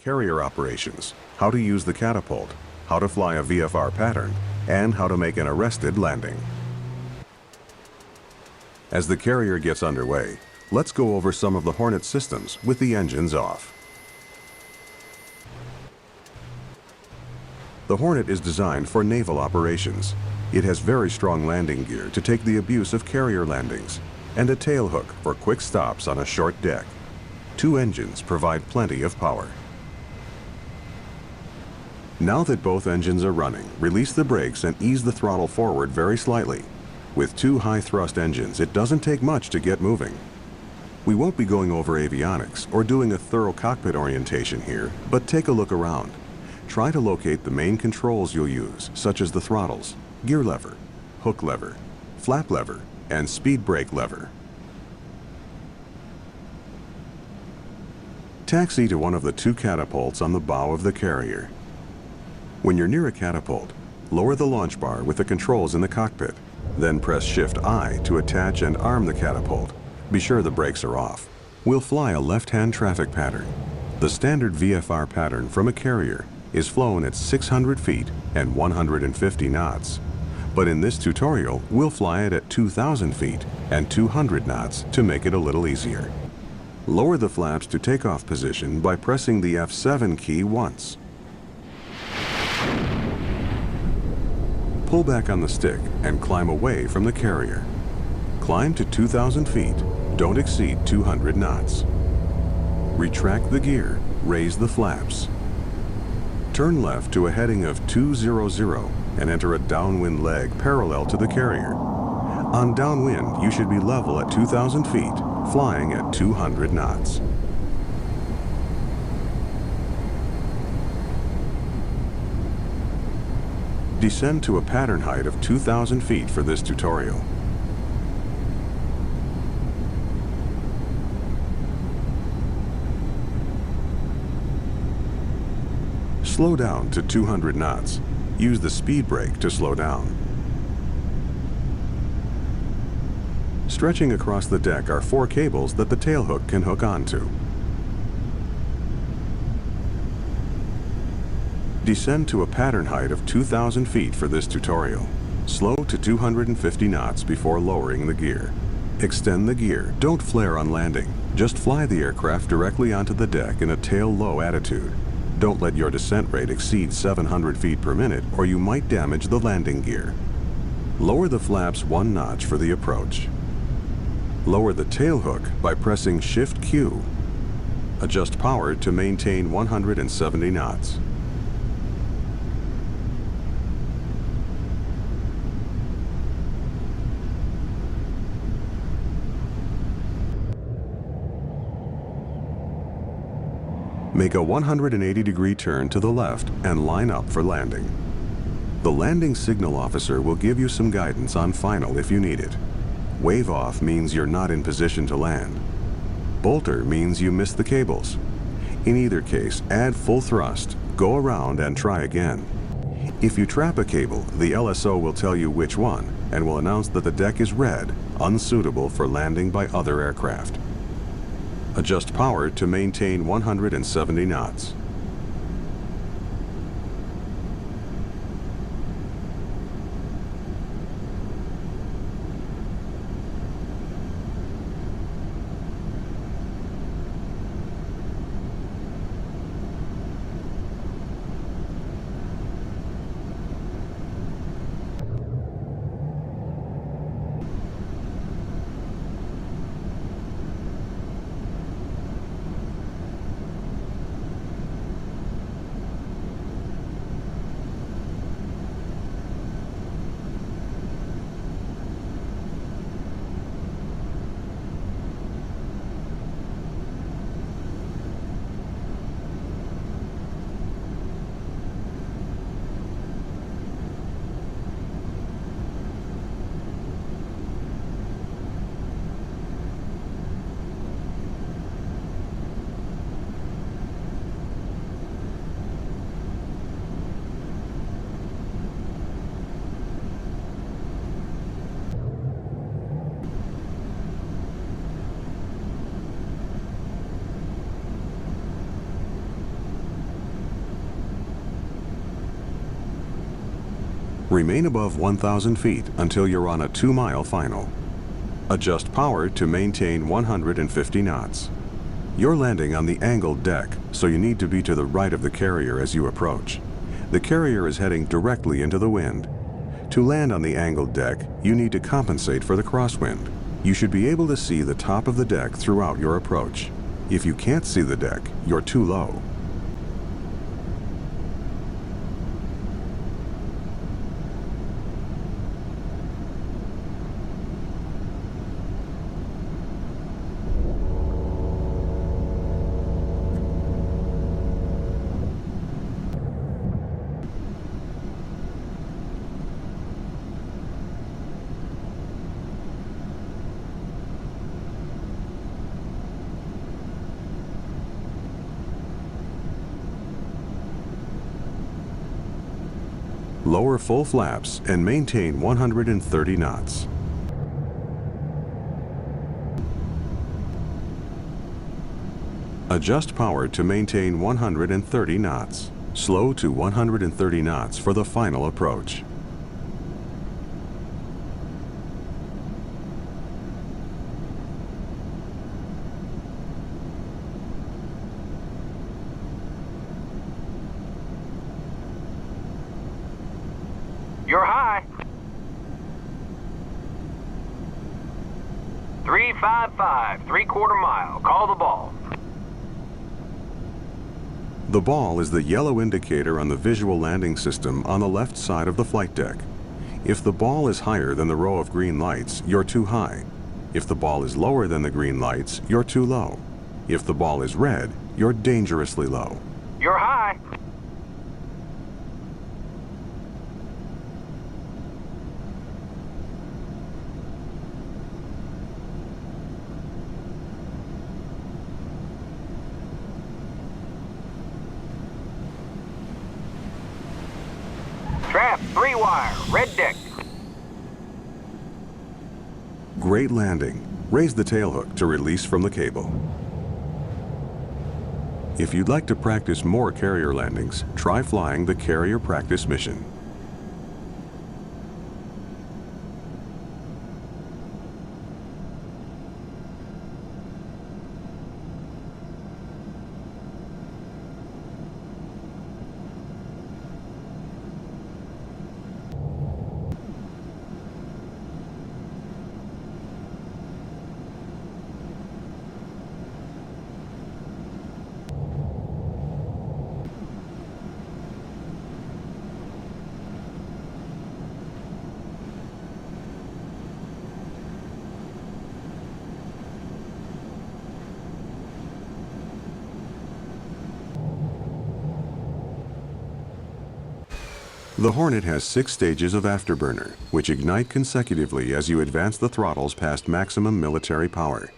carrier operations, how to use the catapult, how to fly a VFR pattern, and how to make an arrested landing. As the carrier gets underway, let's go over some of the Hornet systems with the engines off. The Hornet is designed for naval operations. It has very strong landing gear to take the abuse of carrier landings, and a tailhook for quick stops on a short deck. 2 engines provide plenty of power. Now that both engines are running, release the brakes and ease the throttle forward very slightly. With 2 high-thrust engines, it doesn't take much to get moving. We won't be going over avionics or doing a thorough cockpit orientation here, but take a look around. Try to locate the main controls you'll use, such as the throttles, gear lever, hook lever, flap lever, and speed brake lever. Taxi to one of the 2 catapults on the bow of the carrier. When you're near a catapult, lower the launch bar with the controls in the cockpit. Then press Shift-I to attach and arm the catapult. Be sure the brakes are off. We'll fly a left-hand traffic pattern. The standard VFR pattern from a carrier is flown at 600 feet and 150 knots. But in this tutorial, we'll fly it at 2,000 feet and 200 knots to make it a little easier. Lower the flaps to takeoff position by pressing the F7 key once. Pull back on the stick and climb away from the carrier. Climb to 2,000 feet. Don't exceed 200 knots. Retract the gear. Raise the flaps. Turn left to a heading of 200 and enter a downwind leg parallel to the carrier. On downwind, you should be level at 2,000 feet, flying at 200 knots. Descend to a pattern height of 2,000 feet for this tutorial. Slow down to 200 knots. Use the speed brake to slow down. Stretching across the deck are 4 cables that the tailhook can hook onto. Descend to a pattern height of 2,000 feet for this tutorial. Slow to 250 knots before lowering the gear. Extend the gear. Don't flare on landing. Just fly the aircraft directly onto the deck in a tail-low attitude. Don't let your descent rate exceed 700 feet per minute or you might damage the landing gear. Lower the flaps 1 notch for the approach. Lower the tailhook by pressing Shift-Q. Adjust power to maintain 170 knots. Make a 180-degree turn to the left and line up for landing. The landing signal officer will give you some guidance on final if you need it. Wave off means you're not in position to land. Bolter means you missed the cables. In either case, add full thrust, go around and try again. If you trap a cable, the LSO will tell you which one and will announce that the deck is red, unsuitable for landing by other aircraft. Adjust power to maintain 170 knots. Remain above 1,000 feet until you're on a 2-mile final. Adjust power to maintain 150 knots. You're landing on the angled deck, so you need to be to the right of the carrier as you approach. The carrier is heading directly into the wind. To land on the angled deck, you need to compensate for the crosswind. You should be able to see the top of the deck throughout your approach. If you can't see the deck, you're too low. Lower full flaps and maintain 130 knots. Adjust power to maintain 130 knots. Slow to 130 knots for the final approach. You're high. 355, 3/4 mile. Call the ball. The ball is the yellow indicator on the visual landing system on the left side of the flight deck. If the ball is higher than the row of green lights, you're too high. If the ball is lower than the green lights, you're too low. If the ball is red, you're dangerously low. You're high. Trap, 3-wire, red deck. Great landing. Raise the tailhook to release from the cable. If you'd like to practice more carrier landings, try flying the Carrier Practice Mission. The Hornet has 6 stages of afterburner, which ignite consecutively as you advance the throttles past maximum military power.